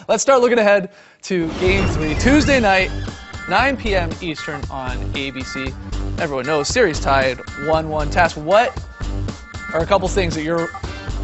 Let's start looking ahead to Game 3, Tuesday night, 9 p.m. Eastern on ABC. Everyone knows, series tied 1-1. Tass, what are a couple things that you're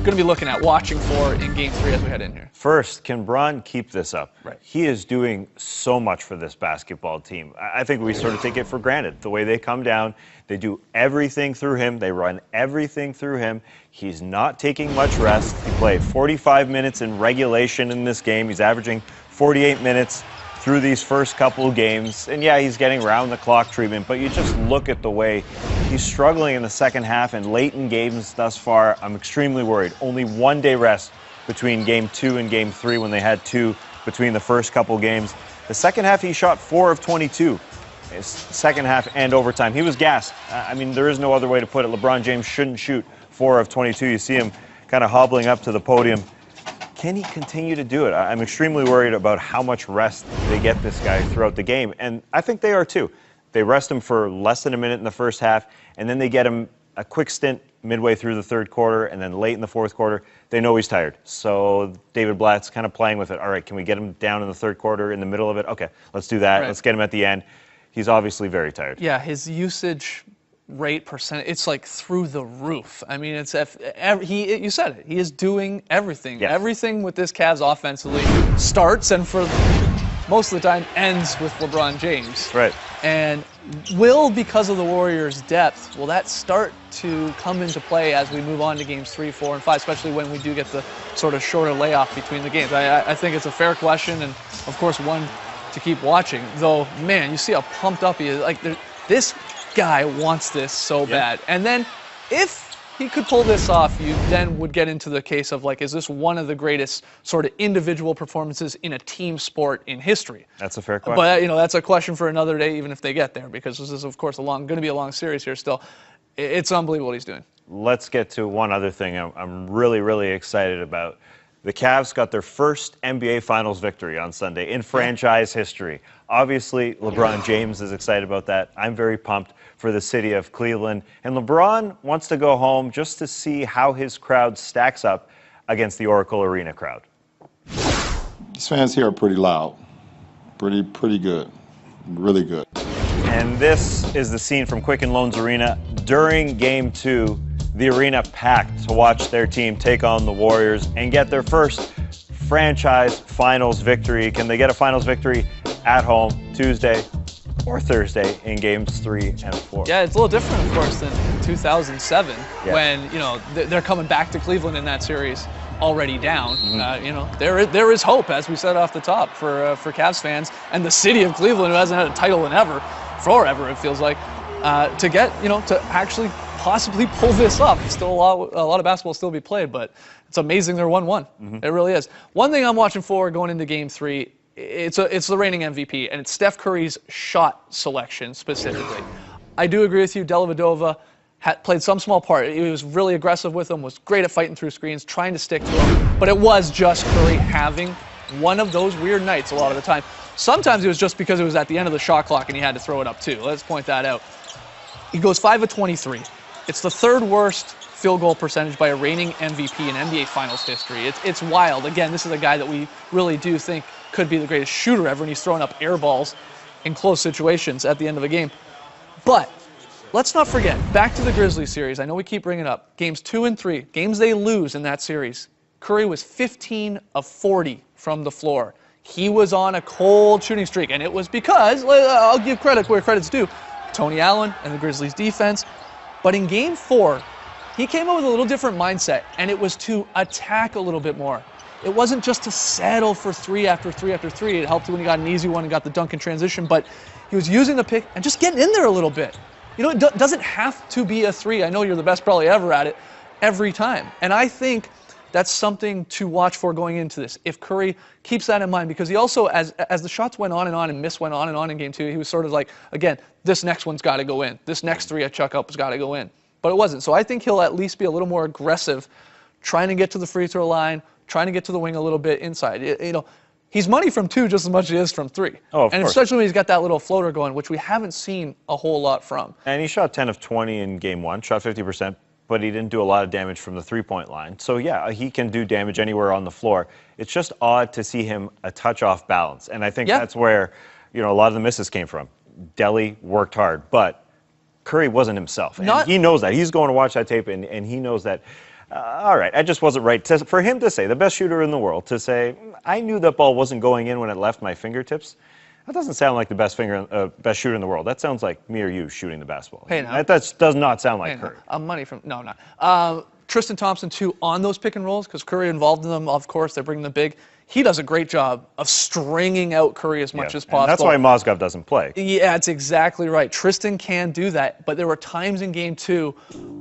going to be looking at, watching for in Game 3 as we head in here? First, can Bron keep this up? Right. He is doing so much for this basketball team. I think we sort of take it for granted. The way they come down, they do everything through him. They run everything through him. He's not taking much rest. He played 45 minutes in regulation in this game. He's averaging 48 minutes through these first couple of games. And yeah, he's getting round-the-clock treatment, but you just look at the way he's struggling in the second half and late in games thus far. I'm extremely worried. Only 1 day rest between Game 2 and Game 3 when they had 2 between the first couple games. The second half, he shot 4 of 22. His second half and overtime. He was gassed. I mean, there is no other way to put it. LeBron James shouldn't shoot 4 of 22. You see him kind of hobbling up to the podium. Can he continue to do it? I'm extremely worried about how much rest they get this guy throughout the game. And I think they are too. They rest him for less than a minute in the first half, and then they get him a quick stint midway through the third quarter, and then late in the fourth quarter, they know he's tired. So David Blatt's kind of playing with it. All right, can we get him down in the third quarter, in the middle of it? Okay, let's do that. Right. Let's get him at the end. He's obviously very tired. Yeah, his usage rate percent, it's like through the roof. I mean, it's you said it. He is doing everything. Yes. Everything with this Cavs offensively starts and for most of the time ends with LeBron James. Right. And because of the Warriors' depth, will that start to come into play as we move on to Games 3, 4, and 5, especially when we do get the sort of shorter layoff between the games? I think it's a fair question, and of course one to keep watching. Though, man, you see how pumped up he is. Like, this guy wants this so bad. And then if he could pull this off, you then would get into the case of, like, is this one of the greatest sort of individual performances in a team sport in history? That's a fair question. But, that's a question for another day, even if they get there, because this is, of course, going to be a long series here still. It's unbelievable what he's doing. Let's get to one other thing I'm really, really excited about. The Cavs got their first NBA Finals victory on Sunday in franchise history. Obviously, LeBron James is excited about that. I'm very pumped for the city of Cleveland. And LeBron wants to go home just to see how his crowd stacks up against the Oracle Arena crowd. These fans here are pretty loud. Pretty good. Really good. And this is the scene from Quicken Loans Arena during Game 2. The arena packed to watch their team take on the Warriors and get their first franchise finals victory. Can they get a finals victory at home Tuesday or Thursday in Games 3 and 4? Yeah, it's a little different, of course, than 2007 when, they're coming back to Cleveland in that series already down. There is hope, as we said off the top, for Cavs fans and the city of Cleveland, who hasn't had a title in forever, it feels like, to get, to actually possibly pull this off. Still a lot of basketball still be played, but it's amazing they're 1-1. It really is. One thing I'm watching for going into Game 3, it's the reigning MVP, and it's Steph Curry's shot selection specifically. I do agree with you. Dellavedova played some small part. He was really aggressive with him, was great at fighting through screens, trying to stick to him, but it was just Curry having one of those weird nights a lot of the time. Sometimes it was just because it was at the end of the shot clock and he had to throw it up too. Let's point that out. He goes 5 of 23. It's the third worst field goal percentage by a reigning MVP in NBA Finals history. It's wild. Again, this is a guy that we really do think could be the greatest shooter ever, and he's throwing up air balls in close situations at the end of a game. But let's not forget, back to the Grizzlies series. I know we keep bringing it up. Games 2 and 3, games they lose in that series. Curry was 15 of 40 from the floor. He was on a cold shooting streak, and it was because, I'll give credit where credit's due, Tony Allen and the Grizzlies defense. But in Game 4, he came up with a little different mindset, and it was to attack a little bit more. It wasn't just to settle for 3 after 3 after 3. It helped when he got an easy one and got the dunk in transition, but he was using the pick and just getting in there a little bit. It doesn't have to be a 3. I know you're the best probably ever at it every time. And I think that's something to watch for going into this, if Curry keeps that in mind, because he also, as the shots went on and miss went on and on in Game 2, he was sort of like, again, this next one's got to go in. This next 3 I chuck up has got to go in. But it wasn't. So I think he'll at least be a little more aggressive, trying to get to the free throw line, trying to get to the wing a little bit inside. He's money from 2 just as much as he is from 3. Oh, of course. Especially when he's got that little floater going, which we haven't seen a whole lot from. And he shot 10 of 20 in Game 1, shot 50%. but he didn't do a lot of damage from the three-point line. So, yeah, he can do damage anywhere on the floor. It's just odd to see him a touch off balance. And I think that's where, a lot of the misses came from. Delly worked hard, but Curry wasn't himself. And he knows that. He's going to watch that tape, and he knows that, all right, I just wasn't right. For him to say, the best shooter in the world, to say, I knew that ball wasn't going in when it left my fingertips, that doesn't sound like the best shooter in the world. That sounds like me or you shooting the basketball. Hey, that does not sound like Curry. Money from Tristan Thompson, too, on those pick and rolls, because Curry involved in them, of course, they're bringing them big. He does a great job of stringing out Curry as much as possible. And that's why Mozgov doesn't play. Yeah, that's exactly right. Tristan can do that, but there were times in Game 2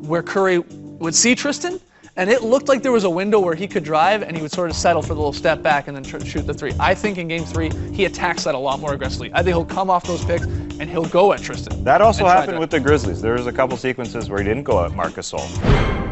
where Curry would see Tristan, and it looked like there was a window where he could drive, and he would sort of settle for the little step back and then shoot the three. I think in Game 3, he attacks that a lot more aggressively. I think he'll come off those picks, and he'll go at Tristan. That also happened with the Grizzlies. There was a couple sequences where he didn't go at Marc Gasol.